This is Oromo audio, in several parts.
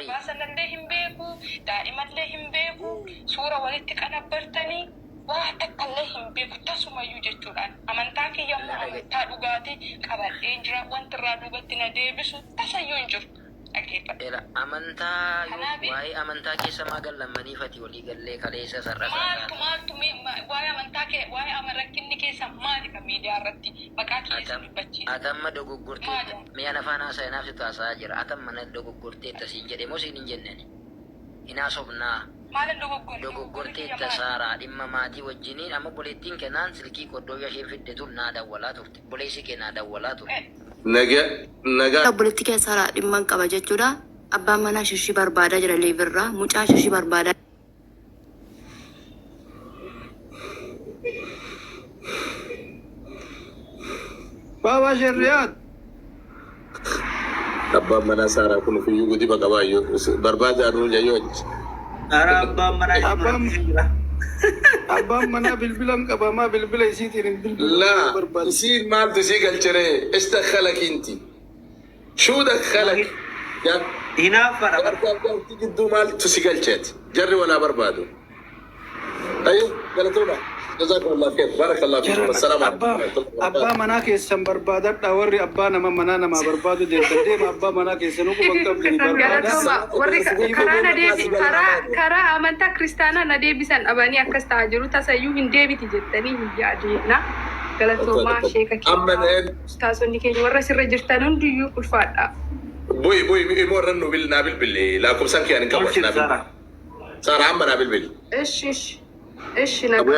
مثلا لهم بيكو دائما لهم بيكو صورة ولدتك أنا برتني واتك لهم بيكو تسمى يوجد الآن أمنتاك يوم أمنتا لغاتي قبل إنجرا وانت رادوبتنا ديبسو تسيونجر أكيد إلا أمنتا واي أمنتا كيسا ما قال لما نيفتي ولي قال لي كليسا سرسا مالتو واي أمنتاك واي أمركني كيسا مالك ميديا رتي مكاكي يسمي أتم دوغو قرتي ميانا فانا سيناف تاساجر أتم من دوغو قرتي تسيجر موسين جنني إنا صبنا دوغو قرتي تسارا إما ماتي وجنين أما بوليتين كنان سلكي قدو يشي في الدتون نادا ولا ترتي بوليسي كنادا ولا ترتي نجا بوليتي كسارا إما كباجة جورا أبا منا ششي بربادا جرا ليفرا مچا ششي بربادا بابا شريات أبا منا سارا كن في يوجد بقى برباد أروج يوج أبا منا أبا منا بالبلان أبا ما بالبلا يسيتين بالبلا لا يصير مال تسيق الجري إيش دخلك أنتي شو دخلك يا هنا فرق تجدوا مال تسيق الجت جري ولا بربادو أيوه قلتونا جزاكم الله خير بارك الله فيكم السلام عليكم أبا منا كيسن بربادات داوري أبا نما منا نما بربادو ديم أبا منا كيسنو كم بني بربادات ورك كرانا ديبي كرا أمانتا كريستانا نديبسان أباني أكستاجرو تسيو هنديبي تجتني هجادينا قالتوما شيكا أمن تاسوني كي ورا سر جرتانون ديو كفادا بوي مورنو نابل باللي لا كم سانكي أنا كم نابل صار عم نابل باللي إيش نابل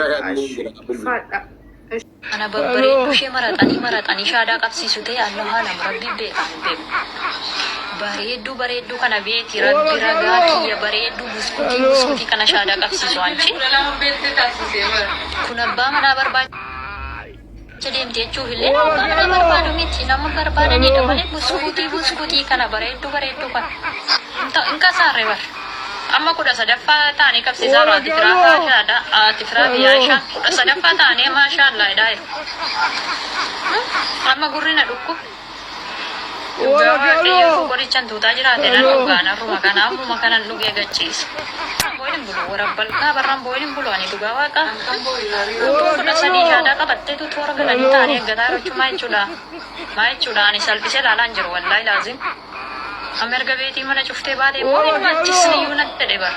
أنا ببري كشي مرتاني شادا قبسي سوتي الله أنا مربي بيك bareedduu kana beeti rabbi ragaati ya bareedduu buskutii kana shaada qabsiisu anchi kun abbaa manaa barbaacha deemte jechuuf illee abbaa manaa barbaadu miti nama barbaadanidha malee buskutii kana bareedduu kana inka saarre bar amma kudha sadaffaa taanii qabsiisaa ati firaafa shaada ati firaa biyyaashaa kudha sadaffaa taanii maashaallah idaaye amma gurrina dhukku Korichan tuta jiraate nan dhugaan arruma kana ammuma kanan dhugee gachiisa. Boolin bulu warabbal kaabarraan boolin bulu ani dhugaa waaqa. Kudha sadii shaadaa qabatteetu toora galanii taanii eeggataa jirachuu maa jechuudha ani salphisee laalaan jiru wallaahi laazim. Amma erga beetii mana cuftee baatee boolin manchisniyyuu natti dhibaa.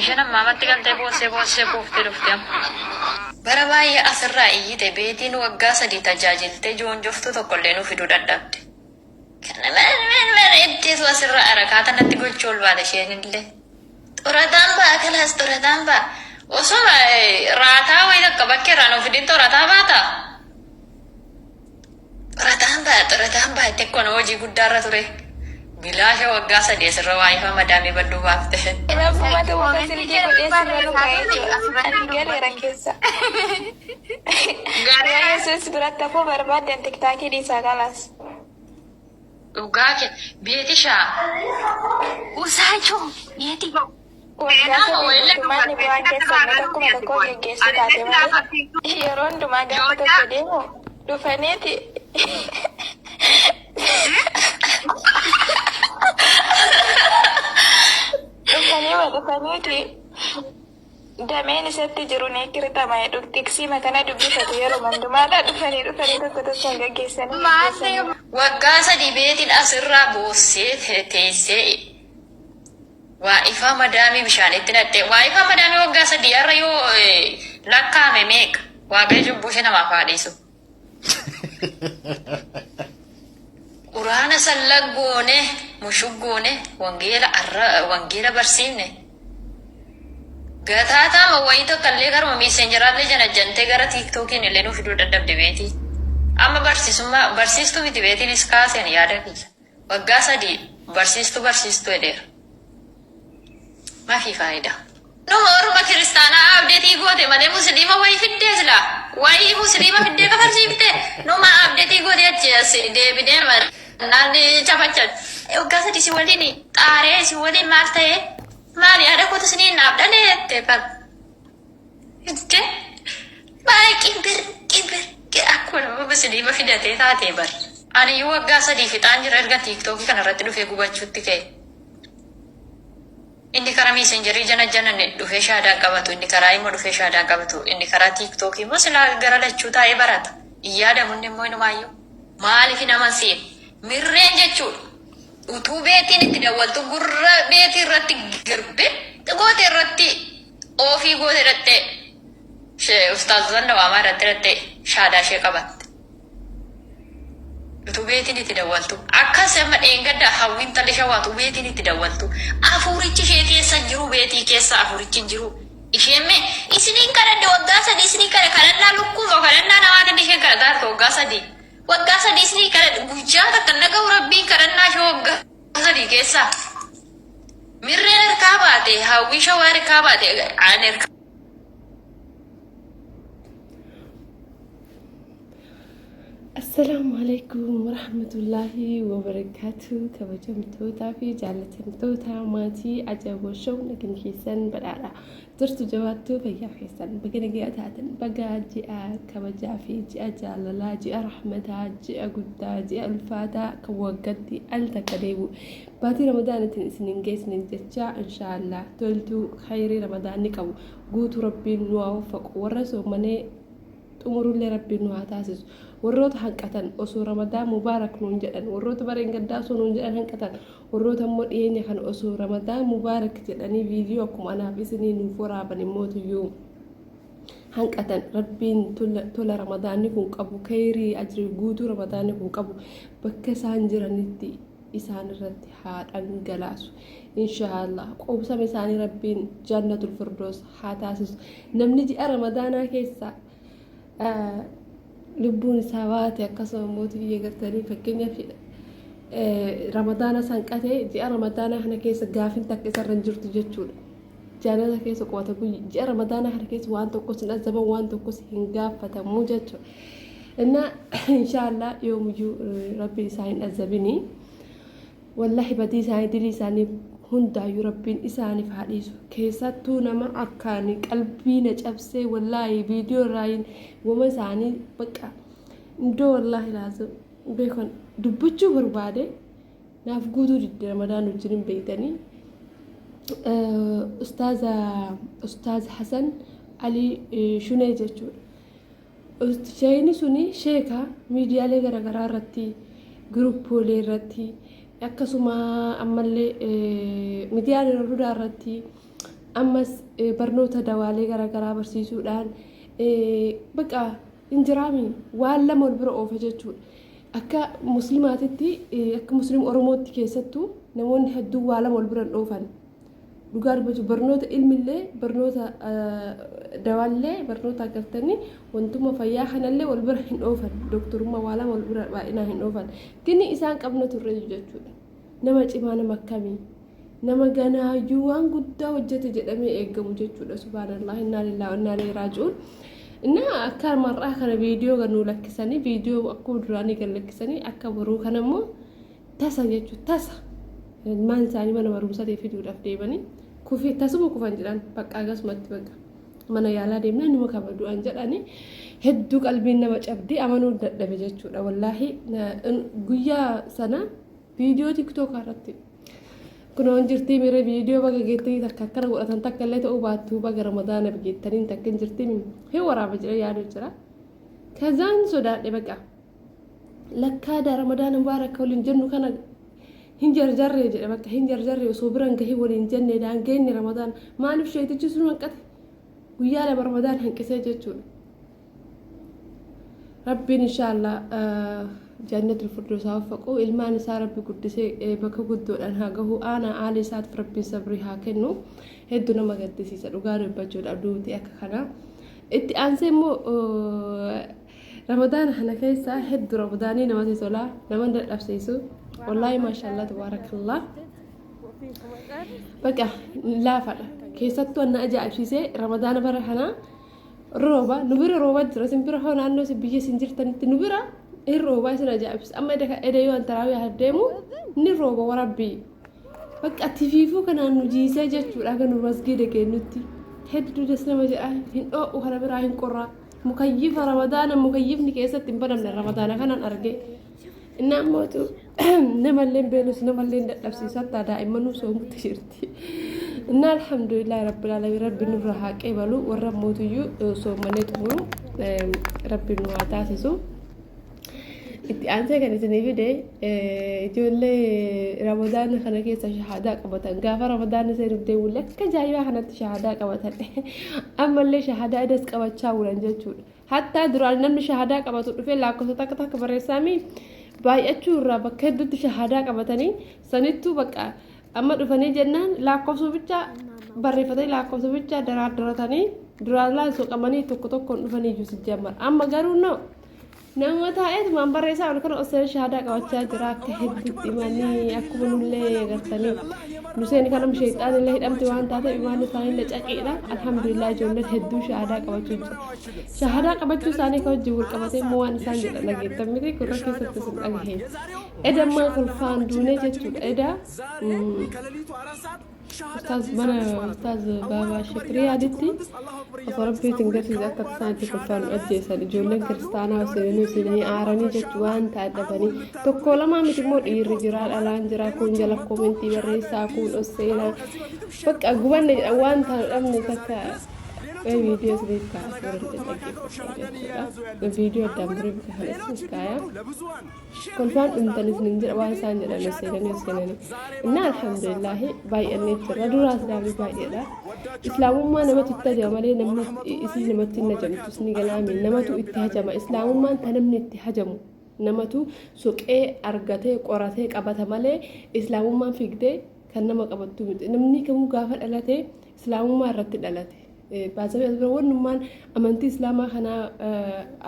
Isheen ammaamatti galtee boossee kuuftee dhufte amma. Bara baay'ee asirraa iyyite beetiin waggaa 3 tajaajilte joonjoftu tokkollee nuuf fiduu dadhabde. Kana bareeddeetu asirraa arakaata natti gochuu ol baate isheenillee. Xorataan ba'a kalaas xorataan ba'a. Osoo raataa wayii takka bakkeerraa nuuf fidin xorataa baata. Xorataan ba'a itti akkona hojii guddaarra ture. Bilaasha waggaa 3 asirra waa ifa madaamii badduu baafte. Gaarii yesus biratti afoo barbaadan tiktaakii dhiisaa kalaas. Dhugaa kee beetishaa. Usaachoo beeti. Yeroo hundumaa gaafa tokko deemu dhufaniiti. Dhufaniiti. Dameen isatti jiru ni kirtama tiksii makana dubbifatu yeroo hundumaadha dhufanii tokko gaggeessanii. Waggaa 3 beetiin asirraa boossee teessee waa ifa madaamii bishaanitti naqxee waa ifa madaamii waggaa 3 har'a yoo lakkaa'ame meeqa waaqayyo jubbuu ishee namaaf haadhiisu. Quraana sallaggoone mushuggoone wangeela barsiifne. Gataatama wayii tokkollee garuma miisenjeraallee janajjantee gara tiiktookiin illee nuuf fiduu dadhabde beetii. Amma barsiistuu miti beetiinis kaaseen yaada kiyya. Waggaa 3 barsiistuu edheera. Maafii faayidaa. Nuhu orma kiristaanaa abdeetii goote malee musliima wayii fiddee sila. Wayii musliima fiddee kafarsiifte. Numa abdeetii goote achi deebinee naan chafachan. Waggaa 3 si waliin xaaree si waliin maal ta'ee? Maali ada kota sini naaf dhaleette bar. Baay'ee kibbir aku nama musliima fidatee taatee bar. Ani yoo waggaa sadii fixaan jira erga tiiktookii kanarratti dhufee gubachuutti ka'e. Inni karaa miisenjerii jana dhufee shaadaan qabatu, inni karaa immoo dhufee shaadaan qabatu, inni karaa tiiktookii immoo silaa gara lachuu taa'ee barata. Iyyaadamuun immoo inumaayyuu. Maaliif nama seenu? Mirreen jechuudha. Utuu beetiin itti dawwaltu gurra beetii irratti girbe goote irratti ofii goote dhattee ustaazota nawaamaa irratti dhattee shaadaa ishee qabatte. Utuu beetiin itti dawwaltu akkas amma dheengadda hawwiin talli shawaatu beetiin itti dawwaltu afurichi ishee keessa jiru beetii keessa afurichi hin jiru. Isheen mee isiniin kadhadhe waggaa sadii isinii kadhannaa lukkuuf kadhannaa namaa kan isheen kadhataa waggaa sadii. Waggaa sadii isinii kadhadhe guyyaa takka naga'u rabbiin kadhannaa ishee waggaa sadii keessaa. Mirreen harkaa baate hawwii shawaa harkaa baate aan harkaa. Assalamu alaikum warahmatullahi wabarakatuh. Kabajamtoota fi jaallatamtoota maatii ajaboo show nagin keessan badhaadha. Jirtu jawaattuu fayyaa keessan baga nagaa taatan baga ji'a kabajaa fi ji'a jaalalaa ji'a rahmataa ji'a guddaa ji'a ulfaataa kan waggaatti al takka deebu baatii ramadaanatiin isinin geessinin jecha inshaallah toltuu khayrii ramadaanni qabu guutuu rabbiin nu waffaqu warra soommanee xumurullee rabbiin nu haa taasisu. Warroota hanqatan osoo ramadaan mubaarak nuun jedhan warroota bareen gaddaa osoo nuun jedhan hanqatan warroota immoo dhiyeenya kan osoo ramadaan mubaarak jedhanii viidiyoo akkuma anaaf isinii nuuf waraaban immoo tuyyuu hanqatan rabbiin tola ramadaanni kun qabu khayrii ajrii guutuu ramadaanni kun qabu bakka isaan jiranitti isaan irratti haa dhangalaasu inshaallah qoobsama isaanii rabbiin jannatul firdoos haa taasisu. Namni ji'a ramadaanaa keessaa lubbuun isaa baate akkasuma mootii gartanii fakkeenyaaf ramadaana sanqatee ji'a ramadaana kana keessa gaafin takka isarra hin jirtu jechuudha. Jaalala keessa qubata ji'a ramadaana kana keessa waan tokkos hin azaban waan tokkos hin gaafatamu jechuudha. Inna inshaallah yoomuyyuu rabbi isaa hin azabini. Wallahi badii isaanii dilii isaanii hundaayyuu rabbiin isaaniif haa dhiisu. Keessattuu nama akkaanii qalbii na cabsee wallahi viidiyoo irraayin wama isaanii bakka iddoo wallahi laazu beekan dubbachuu barbaade naaf guutuu didde ramadaan wajjin hin beektanii. Ustaaz Hasan Ali Shunee jechuudha. Shayini suni sheeka miidiyaalee garaagaraa irratti guruppoolee irratti akkasuma ammallee miidiyaalee hundaa irratti ammas barnoota dawaalee garaagaraa barsiisuudhaan bakka injiraami waan lama wal bira oofa jechuudha. Akka muslimaatitti akka musliim oromootti keessattuu namoonni hedduun waa lama wal bira dhoofan. Dhugaa dubbachuu barnoota ilmillee barnoota dawaallee barnoota aggaftanii wantuma fayyaa kanallee wal bira hin dhoofan. Dooktorummaa waa lama wal bira baay'inaan hin dhoofan. Gini isaan qabna turre jechuudha. Nama cimaa nama akkamii nama ganaayyuu waan guddaa hojjete jedhamee eegamu jechuudha. Subhaanallah innaa lillahi wa innaa ilaihi raaji'uun. Inna akka mar'aa kana viidiyoo ganuu lakkisanii viidiyoo akkuma duraanii gan lakkisanii akka boruu kanammoo tasa jechuudha. Tasa maan isaanii mana barumsaa fiduudhaaf deemanii kufii tasuma kufan jedhan bakka akkasumatti bakka mana yaalaa deemnaa numa kabadu'an jedhanii hedduu qalbiin nama cabdii amanuu dadhabe jechuudha. Wallaahi guyyaa sana viidiyoo tiktookaa irratti kunoon jirtii mire viidiyoo baga geettanii takka akkana godhatan takka illee ta'uu baattuu baga ramadaana geettanii takka hin jirtiin hin waraaba jedhee yaadu jira. Kazaan sodaadhe baqa lakkaadha ramadaana mubaarak waliin jennu kana hin jarjarree jedhe bakka hin jarjarree osoo biran gahii waliin jenne daangeenye ramadaan maaliif sheetichi sun hanqate guyyaa lama ramadaan hanqisee jechuudha. Rabbiin inshaallah jannatul firdawsaa waffaquu ilmaan isaa rabbi guddisee bakka guddoodhaan haa gahu aanaa aali isaatiif rabbiin sabrii haa kennu hedduu nama gaddisiisa dhugaa dubbachuudha duuti akka kanaa. Itti aansee immoo ramadaana kana keessaa hedduu ramadaanii namatti tolaa nama dadhabsiisu. Wallahi maashaallah tabarakallah bakka laafadha keessattuu anna ajaa'ibsiisee ramadaana bara kanaa rooba nu bira rooba jira sin bira hoo naannoo si biyya sin jirtanitti nu bira in rooba isin ajaa'ibsiisa amma edayoo antaraawii haddeemu ni rooba warabbii bakka tifiifuu kanaan nu jiisee jechuudha kan nu masgiida keennutti hedduu des nama jedha hin dho'u kana biraa hin qorraa mukayyifa ramadaana mukayyifni keessatti hin banamne ramadaana kanaan argee Innaan mootu namalleen beenus namalleen dadhabsiisatta daa'immanuu soomutti jirti. Inna alhamdulillah rabbil alamin rabbi nurra haa qeebalu warra mootiyyuu soommanee xumuru rabbi nu haa taasisu. Itti aansee kan isinii fide ijoollee ramadaana kana keessa shahaadaa qabatan gaafa ramadaana seenuuf deemuun akka jaayibaa kanatti shahaadaa qabatan ammallee shahaadaa edas qabachaa bulan jechuudha. Hattaa duraan namni shahaadaa qabatu dhufee lakkoofsa takka takka barreessaami baay'achuu irraa bakka hedduutti shahaadaa qabatanii sanittuu bakka amma dhufanii jennaan lakkoofsa bicha barreeffatanii lakkoofsa bicha daraardaratanii duraan laan soqamanii tokko tokkoon dhufanii iyyuu sijjaamar amma garuu noo nama taa'eetu maan barreessaa ol kana osoo shahaadaa qabachaa jira akka hedduutti imanii akkuma nullee agartanii nuseen kanam sheexaan illee hidhamti waan taate imaan isaaniillee caqiidha alhamdulillah ijoolleen hedduu shahaadaa qabachuu jira shahaadaa qabachuu isaanii kan wajjin wal qabatee immoo waan isaan jedhan dhageettan miti gurra keessatti isin dhagahee edammaa kolfaan duunee jechuudha edaa ustaaz baabaa shekrii yaaditti osoo rabbiitiin garsiisa akka isaanitti kolfaan ajjeesan ijoolleen kiristaanaa seenanii aaranii jechuu waan ta'e dhabanii tokko lamaa miti immoo dhiirri jira dhalaan jira kun jala koomentii barreessaa kun seenaa bakka gubanne jedhan waan ta'e dhabne takka video sirriit kaasuu video addaan biree bika halas kaaya kolfaan dhumtanis nin jedha waan isaan jedhan seenanii inna alhamdulillahi baay'annee jirra duraas daamii baay'eedha islaamummaa namatu itti hajama malee namni isii namatti hin hajamtus ni galaami namatu itti hajama islaamummaan ta namni itti hajamu namatu suqee argatee qoratee qabata malee islaamummaan fiigdee kan nama qabattu miti namni kamuu gaafa dhalate islaamummaa irratti dhalate baasabee asbira wannummaan amantii islaamaa kana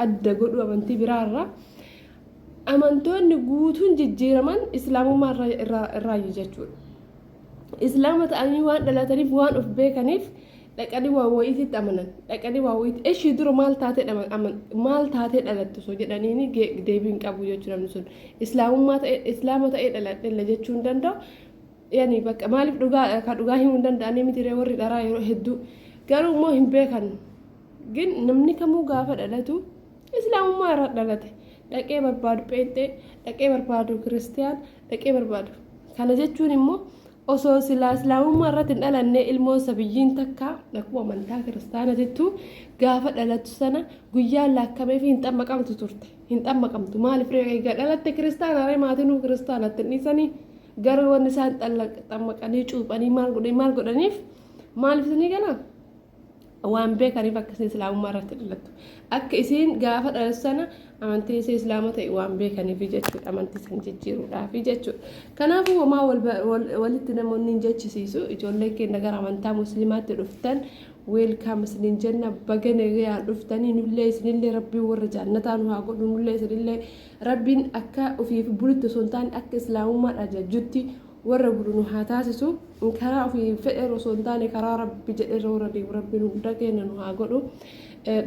adda godhu amantii biraarra amantoonni guutuun jijjiiraman islaamummaa irraayu jechuudha. Islaama ta'anii waan dhalataniif waan of beekaniif dhaqanii waa wayiitti amanan dhaqanii waa wayiitti ishii dura maal taatee dhalattu soo jedhaniini deebiin qabu jechuudha namni sun islaama ta'ee dhaladhe jechuu hin danda'u yaani bakka maaliif dhugaa himuu hin danda'anii miti warri dharaa yeroo hedduu garuu immoo hin beekan gin namni kamuu gaafa dhalatu islaamummaa irra dhalate dhaqee barbaadu pheenxee dhaqee barbaadu kiristiyaan dhaqee barbaadu kana jechuun immoo osoo silaa islaamummaa irratti hin dhalanne ilmoo sabiyyiin takka akkuma amantaa kiristaanatittu gaafa dhalatu sana guyyaa laakkamee fi hin xammaqamtu turte hin xammaqamtu maaliif reega dhalatte kiristaana ree maatinuu kiristaanatti hin dhiisanii garuu wanni isaan xammaqanii cuuphanii maal godhaniif maaliif isinii galaa waan beekaniif akkasii islaamummaa irratti dhalattu akka isiin gaafa dhalatu sana amantii isii islaama ta'e waan beekaniif jechuudha amantii san jijjiiruudhaaf jechuudha kanaafuu homaa walitti namoonni hin jechisiisu ijoollee keenya gara amantaa musliimaatti dhuftan weelkaam isiniin jenna baga nagayaan dhuftanii nullee isinillee rabbiin warra jannataa nu haa godhu nullee isinillee rabbiin akka ofiif bulutti osoo hin taane akka islaamummaa ajajjutti warra bulu nu haa taasisu karaa ofii fedhe osoo hin taane karaa rabbi jedhe warra deemu rabbiin hunda keenya nu haa godhu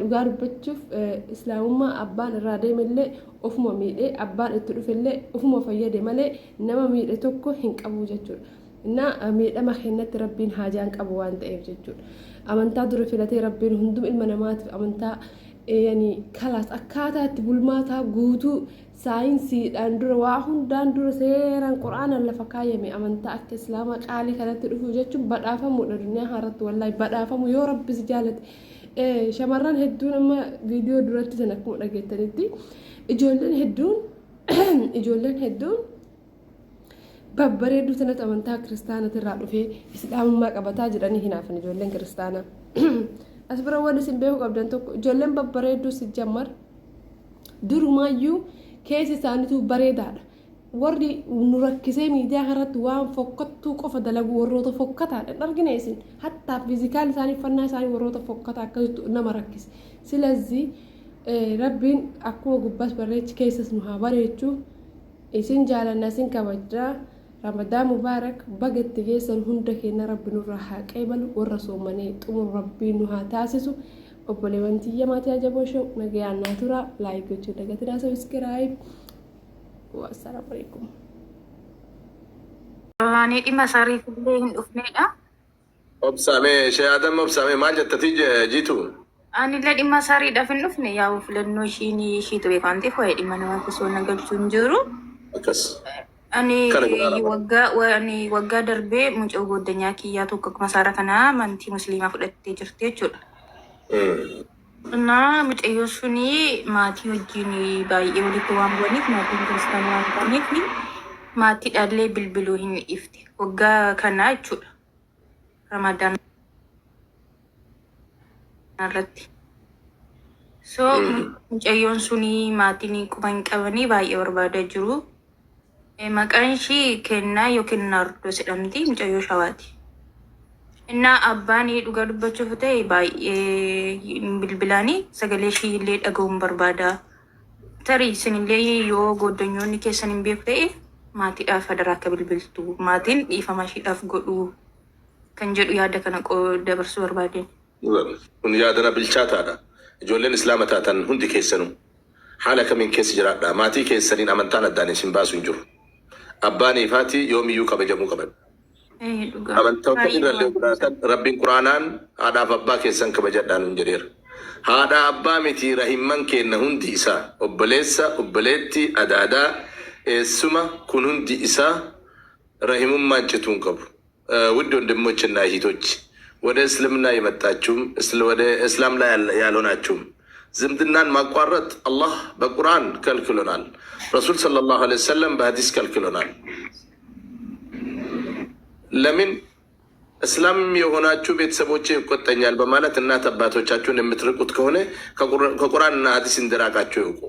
dhugaa dubbachuuf islaamummaa abbaan irraa deemellee ofuma miidhee abbaan itti dhufellee ofuma fayyade malee nama miidhe tokko hin qabu jechuudha. Inna miidhama kennatti rabbiin haajaan qabu waan ta'eef jechuudha. Amantaa dura filatee rabbiin hundum ilma namaatiif amantaa yani kalaas akkaataa itti bulmaataa guutuu saayinsiidhaan dura waa hundaan dura seeraan quraanaan lafa kaayame amantaa akka islaamaa qaalii kanatti dhufu jechuun badhaafamuudha duniyaa haaratti wallaahi badhaafamu yoo rabbis jaalate shamarran hedduun amma viidiyoo duratti san akkuma dhageettanitti ijoolleen hedduun babbareedduu sanatti amantaa kiristaanatirraa dhufee islaamummaa qabataa jedhanii hinaafan ijoolleen kiristaanaa as bira waan isin beekuu qabdan tokko ijoolleen babbareedduu si jammar durumaayyuu keessi isaaniitu bareedaadha warri nu rakkisee miidiyaa kanarratti waan fokkattuu qofa dalagu warroota fokkataadha argina isin hattaa fiizikaal isaanii uffannaa isaanii warroota fokkataa akkasitti nama rakkise silazii rabbiin akkuma gubbaas bareechi keessas nu haa bareechuu isin jaalannaa isin kabajaa Ramadan Mubarak bagatti geessan hunda keenya rabbi nurraa haa qeebalu warra soomanii xumur rabbii nu haa taasisu obboleewwan tiyya maatii ajaboo show nagayaan naa tura laayik gochuu dagatinaa sabiskiraayib wassalaamu alaikum. Ani dhimma sariifillee hin dhufnedha. Obsamee shee Adam obsamee maal jettati jitu? Ani illee dhimma sariidhaaf hin dhufne yaa'u filannoo ishii beekamteef waa'ee dhimma namaatti osoo nagalchuu hin jiru. أكس Ani كان يقول waggaa darbee mucaa goddanyaa kiyyaa tokko masaara kanaa amantii musliimaa fudhattee jirti jechuudha. Innaa mucayyoo suni maatii wajjin baay'ee walitti waan bu'aniif maatiin kiristaanaa waan ta'aniif maatiidhaallee bilbiluu hin ifte waggaa kanaa jechuudha. Ramadaan irratti. So mucayyoon suni maatiin quba hin qabanii baay'ee barbaadaa jiru. Maqaan ishii Kennaa yookiin Naardoo jedhamti mucayyoo shawaati. Innaa abbaan dhugaa dubbachuuf ta'e baay'ee bilbilaanii sagalee ishii illee dhaga'uun barbaada. Tarii isinillee yoo goddanyoonni keessan hin beeku ta'e maatiidhaaf adaraa akka bilbiltu maatiin dhiifama ishiidhaaf godhu kan jedhu yaada kana dabarsuu barbaadeen. kun yaadana bilchaataadha. Ijoolleen islaama taatan hundi keessanuu haala kamiin keessa jiraadha. Maatii keessaniin amantaan addaan isin baasu hin jiru. Abbaanii fi yoomiyyuu kabajamuu qaban. Amantoota irrallee jiraatan rabbiin quraanaan haadhaaf abbaa keessan kabajadhaan hin jedheera. Haadha abbaa miti rahimman kenna hundi isaa obboleessa obboleetti adaadaa eessuma kun hundi isaa rahimummaan cituun qabu. ውድ ወንድሞችና እህቶች ወደ እስልምና የመጣችሁም ወደ እስላም ላይ ያልሆናችሁም ዝምድናን ማቋረጥ አላህ በቁርአን ከልክሎናል። ረሱል ሰለላሁ ዐለይሂ ወሰለም በሐዲስ ከልክሎናል። ለምን እስላም የሆናችሁ ቤተሰቦቼ ይቆጠኛል በማለት እናት አባቶቻችሁን የምትርቁት ከሆነ ከቁርአንና ሐዲስ እንደራቃችሁ ይውቁ።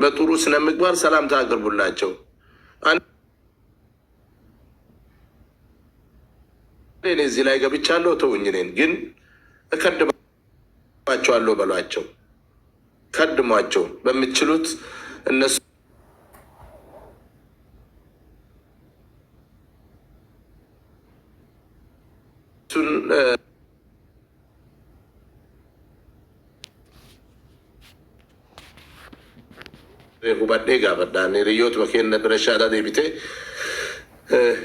በጥሩ ስነ ምግባር ሰላምታ አቅርቡላቸው። እኔ እዚህ ላይ ገብቻለሁ ተውኝ፣ እኔን ግን እከድማቸዋለሁ በሏቸው። ከድሟቸው በምትችሉት እነሱን ሁባዴ ጋበዳን ሪዮት በኬነ ብረሻዳ ዴቢቴ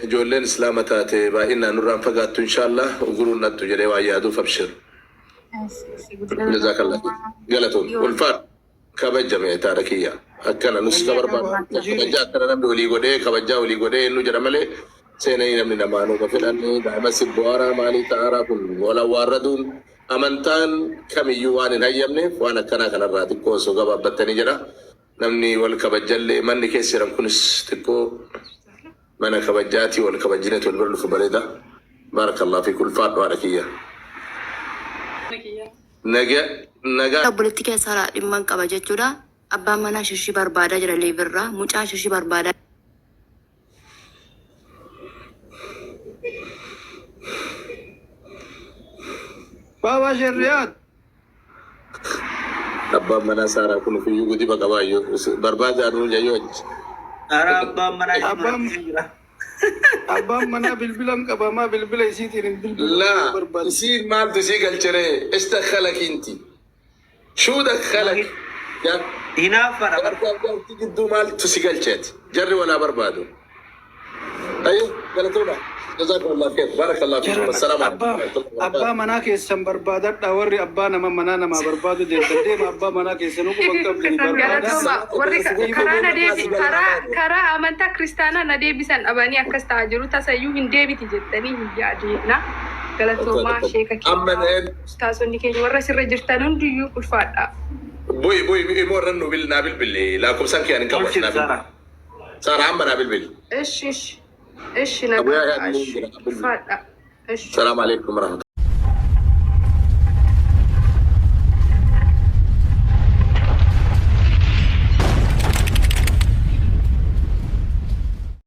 ijoolleen islaama taate baay'inaan nurraan fagaattu inshaallah guruun nattu jedhee waa yaaduuf abshir. Jazakallah galatoon ulfaat kabajame taara kiyya akkana nus kabarbaadu kabajaa akkana namni walii godhee kabajaa walii godhee nu jedha malee seenanii namni namaanuu ka fedhanne daa'ima sibbu'aaraa maalii ta'aaraa kun walan waarraduun amantaan kamiyyuu waan hin hayyamneef waan akkanaa kanarraa xiqqoo osoo gabaabbattanii jedha namni wal kabajallee manni keessa jiran kunis xiqqoo mana kabajati wal kabajinat wal barlu fubarida barakallahu fi kul fat wa rakiya naga politika sara dimman qaba jechuudha. Abbaan manaa shishii barbaadaa jira leebirraa mucaa shishii barbaadaa Baba Shariat abbaan manaa sara kun fi yugudi baqabaayyo barbaadaa nu jayyoj Abbaan manaa bilbilan qaba maa bilbila isiitiin hin bilbilu. لا يصير ما تسيق الجري استخلك انت شو دخلك يا هنا فرق تجدو مال تسيق الجت جري ولا بربادو ايوه قالتونا جزاكم الله خير بارك الله فيكم السلام عليكم. Abbaa manaa keessan barbaadadha warri abbaa manaa nama barbaadu deemtee abbaa manaa keessanuu quban qabdanii barbaada. karaa amantaa kiristaanaa na deebisan dhabanii akkas ta'aa jiru tasayyuu hin deebiti jettanii hin yaadina. Galatoomaa sheeka keenya taasonni keenya warra sirra jirtan hundiyyuu ulfaadha. بوي يمرن نابل باللي لا كوسان كان كوس نابل صار عم نابل بال ايش نبغى السلام السلام عليكم ورحمة